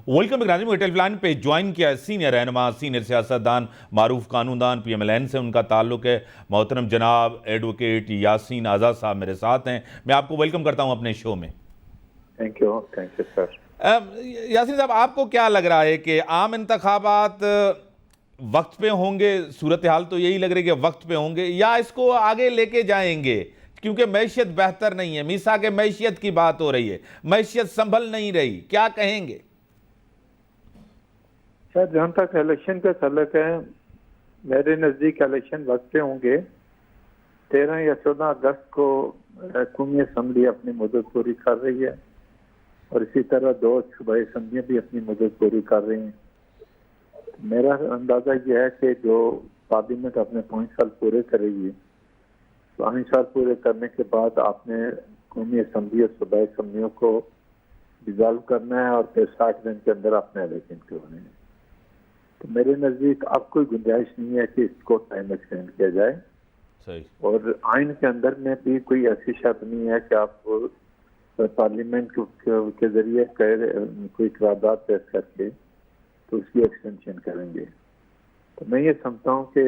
Welcome اکرام کو ٹیلی line پہ join کیا ہے سینئر رہنما سینئر سیاستدان معروف قانون دان پی ایم ایل این سے ان کا تعلق ہے محترم جناب ایڈوکیٹ یاسین آزاد صاحب میرے ساتھ ہیں. میں آپ کو ویلکم کرتا ہوں اپنے شو میں. Thank you sir. یاسین صاحب آپ کو کیا لگ رہا ہے کہ عام انتخابات وقت پہ ہوں گے؟ صورتحال تو یہی لگ رہی ہے کہ وقت پہ ہوں گے یا اس کو آگے لے کے جائیں گے کیونکہ معیشت بہتر نہیں ہے؟ میثاق معیشت کی بات ہو رہی ہے, معیشت سنبھل نہیں رہی, کیا کہیں گے؟ سر جہاں تک الیکشن کا تعلق ہے میرے نزدیک الیکشن وقت پہ ہوں گے. 13 یا 14 اگست کو قومی اسمبلی اپنی مدت پوری کر رہی ہے اور اسی طرح 2 صوبائی اسمبلیاں بھی اپنی مدت پوری کر رہی ہیں. میرا اندازہ یہ ہے کہ جو پارلیمنٹ اپنے 5 سال پورے کرے گی 5 سال پورے کرنے کے بعد آپ نے قومی اسمبلی اور صوبائی اسمبلیوں کو ڈیزالو کرنا ہے اور پھر 60 دن کے اندر اپنے الیکشن کروانے ہیں. تو میرے نزدیک اب کوئی گنجائش نہیں ہے کہ اس کو ٹائم ایکسٹینڈ کیا جائے. اور آئین کے اندر میں بھی کوئی ایسی شرط نہیں ہے کہ آپ پارلیمنٹ کے ذریعے کوئی قرارداد پیش کر کے تو اس کی ایکسٹینشن کریں گے. تو میں یہ سمجھتا ہوں کہ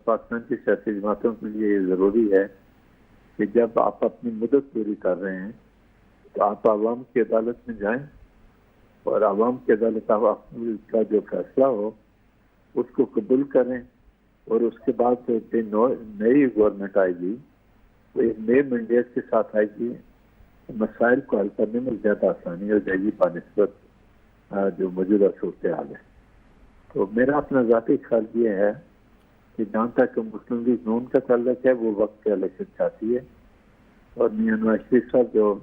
پاکستان کی سیاسی جماعتوں کے لیے یہ ضروری ہے کہ جب آپ اپنی مدت پوری کر رہے ہیں تو آپ عوام کی عدالت میں جائیں اور عوام کی عدالت کا جو فیصلہ ہو اس کو قبول کریں اور اس کے بعد نئی گورنمنٹ آئے گی تو ایک نئے مینڈیٹ کے ساتھ آئے گی. مسائل کو حل کرنے میں زیادہ آسانی ہو جائے گی بنسبت جو موجودہ صورتحال ہے. تو میرا اپنا ذاتی خیال یہ ہے کہ جہاں تک مسلم لیگ نون کا تعلق ہے وہ وقت پہ الیکشن چاہتی ہے اور میاں نواز شریف صاحب جو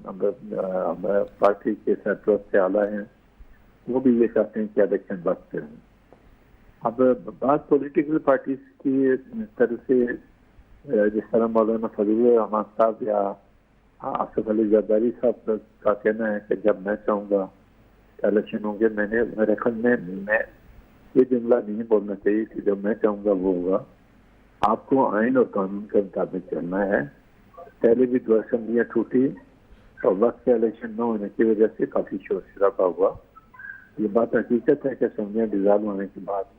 پارٹی کے سرپرست سے اعلیٰ ہیں وہ بھی یہ چاہتے ہیں کہ الیکشن وقت پہ ہوں. اب بعض پولیٹیکل پارٹیز کی طرف سے جس طرح مولانا فضل الرحمان صاحب یا آصف علی زرداری صاحب کا کہنا ہے کہ جب میں چاہوں گا کہ الیکشن ہوں گے. میرے خیال میں یہ جملہ نہیں بولنا چاہیے کہ جب میں چاہوں گا وہ ہوگا. آپ کو آئین اور قانون کے مطابق چلنا ہے. پہلے بھی 2 اسمبلیاں ٹوٹی اور وقت سے الیکشن نہ ہونے کی وجہ سے کافی شور شرابہ ہوا. یہ بات حقیقت ہے کہ اسمبلیاں ڈیزالو ہونے کے بعد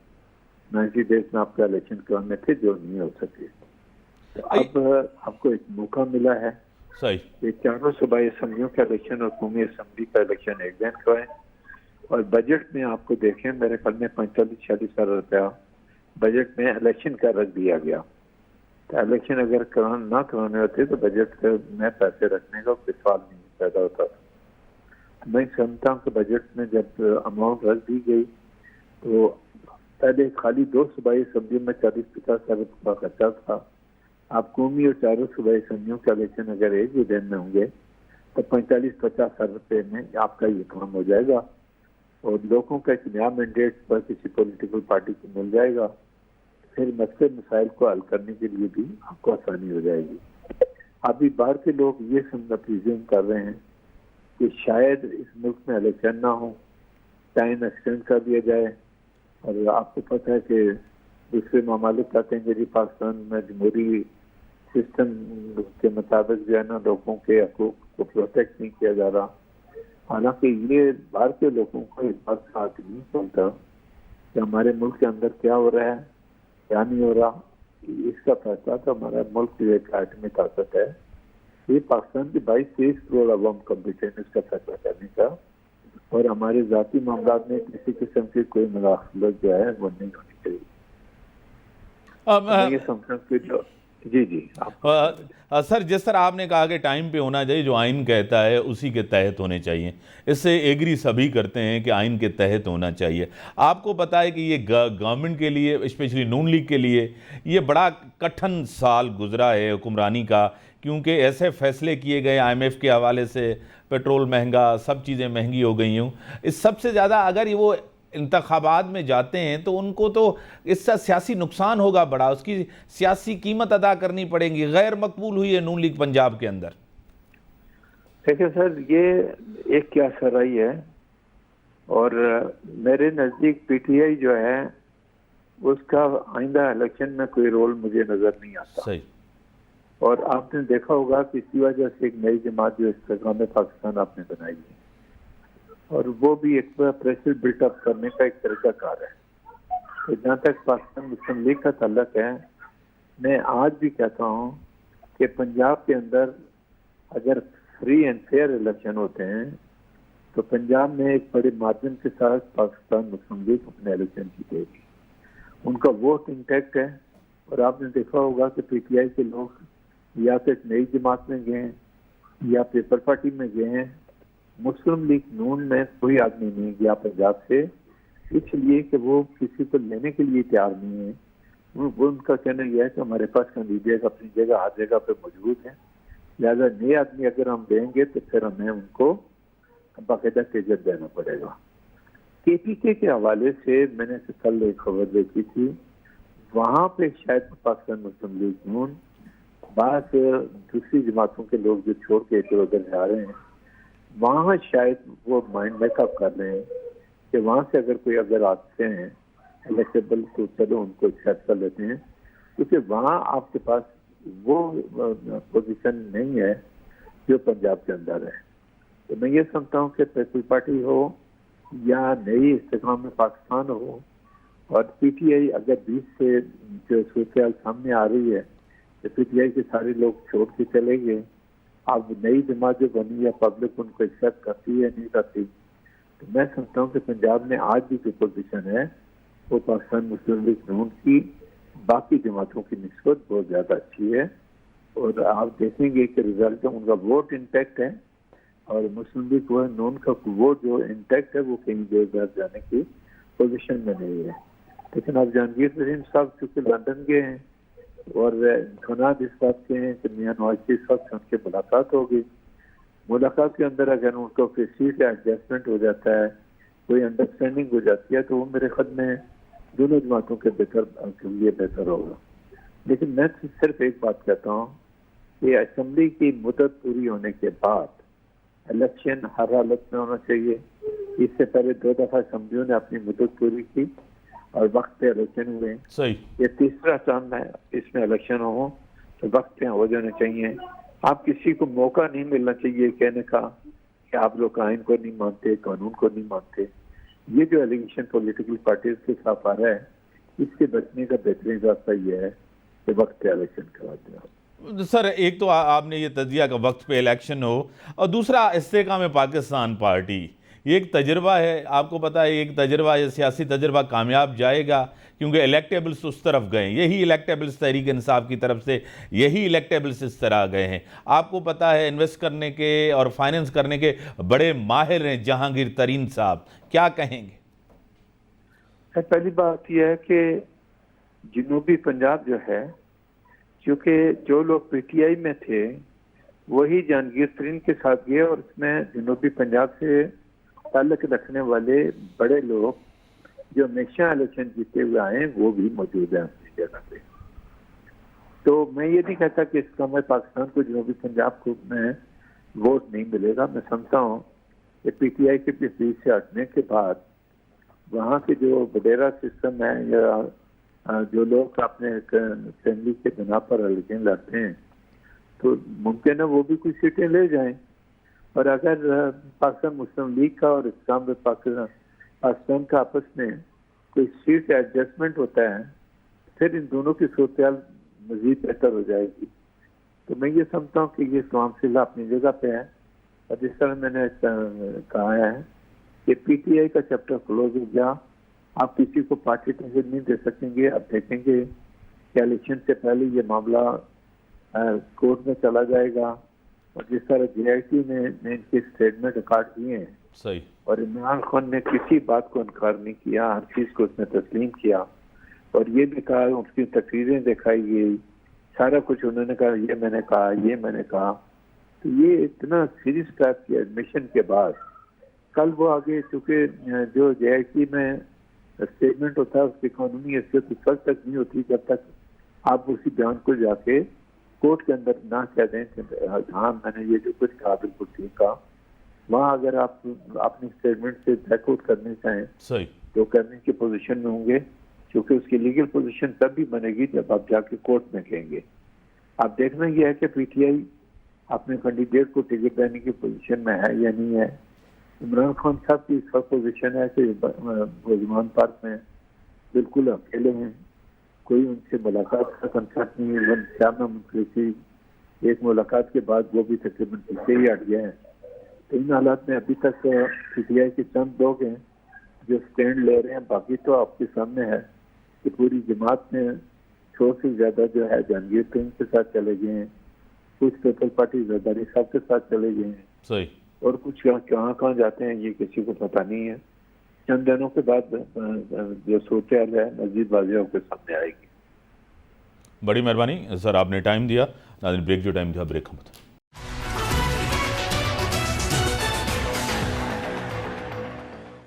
90 ڈیز میں آپ کا الیکشن کروانے تھے جو نہیں ہو سکے. اب آپ کو ایک موقع ملا ہے کہ 4 صوبائی اسمبلیوں کا الیکشن اور قومی اسمبلی کا الیکشن ایک دن کروائیں. اور بجٹ میں آپ کو دیکھیں میرے خیال میں 45-46 ہزار روپیہ بجٹ میں الیکشن کا رکھ دیا گیا. تو الیکشن اگر نہ کرانے ہوتے تو بجٹ میں پیسے رکھنے کا کوئی سوال نہیں پیدا ہوتا تھا. میں سمجھتا ہوں کہ بجٹ میں جب اماؤنٹ رکھ دی گئی تو پہلے خالی 2 صوبائی اسمبلیوں میں 40-50 ہزار روپے کا خرچہ تھا. آپ قومی اور 4 صوبائی اسمبلیوں کا الیکشن اگر ایک ہی دن میں ہوں گے تو 45-50 ہزار روپے میں آپ کا یہ کام ہو جائے گا اور لوگوں کا ایک نیا مینڈیٹ پر کسی پولیٹیکل پارٹی کو مل جائے گا. پھر مسئلے مسائل کو حل کرنے کے لیے بھی آپ کو آسانی ہو جائے گی. ابھی باہر کے لوگ یہ پریزیوم کر رہے ہیں کہ شاید اس ملک میں الیکشن نہ ہو, ٹائم ایکسٹینڈ کر دیا جائے. اور آپ کو پتہ ہے کہ دوسرے ممالک کہتے ہیں کہ جی پاکستان میں جمہوری سسٹم کے مطابق جو ہے نا لوگوں کے حقوق کو پروٹیکٹ نہیں کیا جا رہا. حالانکہ یہ باہر کے لوگوں کو اس بات کا حق نہیں چلتا کہ ہمارے ملک کے اندر کیا ہو رہا ہے کیا نہیں ہو رہا. اس کا فیصلہ تو ہمارا ملک کی ایک ایٹمی طاقت ہے. یہ پاکستان کی 22-23 کروڑ عوام کمپیٹنٹ اس کا فیصلہ کرنے کا اور ہمارے ذاتی معاملات میں کسی قسم کی کوئی مداخلت جو ہے وہ نہیں ہونی چاہیے. میں یہ سمجھتا ہوں کہ جو جی سر جس طرح آپ نے کہا کہ ٹائم پہ ہونا چاہیے, جو آئین کہتا ہے اسی کے تحت ہونے چاہیے. اس سے ایگری سبھی کرتے ہیں کہ آئین کے تحت ہونا چاہیے. آپ کو پتہ ہے کہ یہ گورنمنٹ کے لیے اسپیشلی نون لیگ کے لیے یہ بڑا کٹھن سال گزرا ہے حکمرانی کا, کیونکہ ایسے فیصلے کیے گئے آئی ایم ایف کے حوالے سے, پیٹرول مہنگا, سب چیزیں مہنگی ہو گئی ہوں. اس سب سے زیادہ اگر وہ انتخابات میں جاتے ہیں تو ان کو تو اس سے سیاسی نقصان ہوگا بڑا, اس کی سیاسی قیمت ادا کرنی پڑے گی. غیر مقبول ہوئی ہے نون لیگ پنجاب کے اندر. دیکھیں سر یہ ایک کیا سرائی ہے اور میرے نزدیک پی ٹی آئی جو ہے اس کا آئندہ الیکشن میں کوئی رول مجھے نظر نہیں آتا. صحیح. اور آپ نے دیکھا ہوگا کہ اسی وجہ سے ایک نئی جماعت جو استحکام پاکستان آپ نے بنائی ہے اور وہ بھی ایک پریشر بلٹ اپ کرنے کا ایک طریقہ کار ہے. تو جہاں تک پاکستان مسلم لیگ کا تعلق ہے، میں آج بھی کہتا ہوں کہ پنجاب کے اندر اگر فری اینڈ فیئر الیکشن ہوتے ہیں تو پنجاب میں ایک بڑے مارجن کے ساتھ پاکستان مسلم لیگ اپنے الیکشن جیتے گی. ان کا ووٹ انٹیکٹ ہے، اور آپ نے دیکھا ہوگا کہ پی ٹی آئی کے لوگ یا تو ایک نئی جماعت میں گئے ہیں یا پیپر پارٹی میں گئے ہیں. مسلم لیگ نون میں کوئی آدمی نہیں گیا پنجاب سے، اس لیے کہ وہ کسی کو لینے کے لیے تیار نہیں ہے. وہ ان کا کہنا یہ ہے کہ ہمارے پاس کینڈیڈیٹ اپنی جگہ ہر جگہ پہ موجود ہیں، لہٰذا نئے آدمی اگر ہم دیں گے تو پھر ہمیں ان کو باقاعدہ ٹکٹ دینا پڑے گا. کے پی کے حوالے سے میں نے کل ایک خبر دیکھی تھی، وہاں پہ شاید پاکستان مسلم لیگ نون بعض دوسری جماعتوں کے لوگ جو چھوڑ کے ادھر ادھر جا رہے ہیں، وہاں شاید وہ مائنڈ میک اپ کر رہے ہیں کہ وہاں سے اگر آتے ہیں الیکٹیبل تو چلو ان کو ایکسیپٹ کر لیتے ہیں، کیونکہ وہاں آپ کے پاس وہ پوزیشن نہیں ہے جو پنجاب کے اندر ہے. تو میں یہ سمجھتا ہوں کہ پیپل پارٹی ہو یا نئی استحکام پاکستان ہو، اور پی ٹی آئی اگر بیچ سے جو صورتحال سامنے آ رہی ہے کہ پی ٹی آئی کے سارے لوگ چھوڑ کے چلے گئے، اب نئی جماعت جو بنی ہے پبلک ان کو ایکسیپٹ کرتی ہے نہیں کرتی، تو میں سمجھتا ہوں کہ پنجاب میں آج بھی جو پوزیشن ہے وہ پاکستان مسلم لیگ نون کی باقی جماعتوں کی نسبت بہت زیادہ اچھی ہے. اور آپ دیکھیں گے کہ رزلٹ ان کا ووٹ انٹیکٹ ہے، اور مسلم لیگ نون کا ووٹ جو انٹیکٹ ہے وہ کہیں دیر جانے کی پوزیشن میں نہیں ہے. لیکن اب جہانگیر ترین صاحب چونکہ لندن گئے ہیں اور امکانات اس بات کے ہیں کہ میاں نواز شریف صاحب سے ان کی ملاقات ہوگی. ملاقات کے اندر اگر ان کو کوئی سیٹ ایڈجسٹمنٹ ہو جاتا ہے، کوئی انڈرسٹینڈنگ ہو جاتی ہے، تو وہ میرے خیال میں دونوں جماعتوں کے لیے بہتر ہوگا. لیکن میں صرف ایک بات کہتا ہوں کہ اسمبلی کی مدت پوری ہونے کے بعد الیکشن ہر حالت میں ہونا چاہیے. اس سے پہلے 2 دفعہ اسمبلیوں نے اپنی مدت پوری کی اور وقت پہ الیکشن ہوئے. یہ تیسرا ٹرم ہے، اس میں الیکشن ہو تو وقت پہ ہو جانے چاہیے. آپ کسی کو موقع نہیں ملنا چاہیے کہنے کا کہ آپ لوگ آئین کو نہیں مانتے، قانون کو نہیں مانتے. یہ جو الیگیشن پولیٹیکل پارٹیز کے خلاف آ رہا ہے، اس سے بچنے کا بہترین راستہ یہ ہے کہ وقت پہ الیکشن کروا دیں. سر ایک تو آپ نے یہ تجزیہ کا وقت پہ الیکشن ہو، اور دوسرا استحکام پاکستان پارٹی، یہ ایک تجربہ ہے، آپ کو پتہ ہے ایک تجربہ، یہ سیاسی تجربہ کامیاب جائے گا کیونکہ الیکٹیبلز اس طرف گئے، یہی الیکٹیبلز تحریک انصاف کی طرف سے یہی الیکٹیبلز اس طرح گئے ہیں. آپ کو پتہ ہے انویسٹ کرنے کے اور فائننس کرنے کے بڑے ماہر ہیں جہانگیر ترین صاحب، کیا کہیں گے؟ پہلی بات یہ ہے کہ جنوبی پنجاب جو ہے، کیونکہ جو لوگ پی ٹی آئی میں تھے وہی جہانگیر ترین کے ساتھ گئے، اور اس میں جنوبی پنجاب سے تعلق رکھنے والے بڑے لوگ جو ہمیشہ الیکشن جیتے ہوئے آئے ہیں وہ بھی موجود ہیں اپنی جگہ پہ. تو میں یہ نہیں کہتا کہ استحکام پاکستان کو جنوبی پنجاب کو میں ووٹ نہیں ملے گا. میں سمجھتا ہوں کہ پی ٹی آئی کے بیچ سے ہٹنے کے بعد وہاں کے جو وڈیرا سسٹم ہے یا جو لوگ اپنے اسمبلی کے بنا پر الیکشن لڑتے ہیں تو ممکن ہے وہ بھی کچھ سیٹیں لے جائیں. اور اگر پاکستان مسلم لیگ کا اور استحکام پاکستان کا آپس میں کوئی سیٹ ایڈجسٹمنٹ ہوتا ہے پھر ان دونوں کی صورتحال مزید بہتر ہو جائے گی. تو میں یہ سمجھتا ہوں کہ یہ تمام سلسلہ اپنی جگہ پہ ہے. اور جس طرح میں نے کہا ہے کہ پی ٹی آئی کا چیپٹر کلوز ہو گیا، آپ کسی کو پارٹی ٹکٹ نہیں دے سکیں گے. اب دیکھیں گے کہ الیکشن سے پہلے یہ معاملہ کورٹ میں چلا جائے گا. اور جس طرح جے آئی ٹی نے ان کے اسٹیٹمنٹ ریکارڈ کیے ہیں، صحیح، اور عمران خان نے کسی بات کو انکار نہیں کیا، ہر چیز کو اس نے تسلیم کیا، اور یہ بھی کہا، اس کی تقریریں دکھائی گئی، سارا کچھ انہوں نے کہا یہ میں نے کہا، یہ میں نے کہا. تو یہ اتنا سیریس ٹائپ کی ایڈمیشن کے بعد کل وہ آگے، چونکہ جو جے آئی ٹی میں اسٹیٹمنٹ ہوتا ہے اس کی قانونی حیثیت اس وقت تک نہیں ہوتی جب تک آپ اسی بیان کو جا کے کورٹ کے اندر نہ کہہ دیں کہ ہاں میں نے یہ جو کچھ کہا بالکل ٹھیک کہا. وہاں اگر آپ اپنی اسٹیٹمنٹ سے بیک آؤٹ کرنے چاہیں تو کرنے کی پوزیشن میں ہوں گے، کیونکہ اس کی لیگل پوزیشن تب بھی بنے گی جب آپ جا کے کورٹ میں کہیں گے. اب دیکھنا یہ ہے کہ پی ٹی آئی اپنے کینڈیڈیٹ کو ٹکٹ دینے کی پوزیشن میں ہے یا نہیں ہے. عمران خان صاحب کی اس وقت پوزیشن ہے کہ وہ زمان پارک میں بالکل اکیلے ہیں, کوئی ان سے ملاقات کا کنسرٹ نہیں ہے. شام منفرسی ایک ملاقات کے بعد وہ بھی تقریباً پیچھے ہی ہٹ گئے ہیں. تو ان حالات میں ابھی تک پی ٹی آئی کے چند لوگ ہیں جو اسٹینڈ لے رہے ہیں, باقی تو آپ کے سامنے ہے کہ پوری جماعت میں 100 سے زیادہ جو ہے جہانگیر ترین کے ساتھ چلے گئے ہیں, کچھ پیپل پارٹی زرداری صاحب کے ساتھ چلے گئے ہیں, صحیح, اور کچھ کہاں جاتے ہیں یہ کسی کو پتہ نہیں ہے. چند دنوں کے بعد جو صورتحال ہے مزید واضح ہو کے سامنے آئے گی. بڑی مہربانی سر, آپ نے ٹائم دیا. ناظرین بریک جو ٹائم تھا بریک ختم.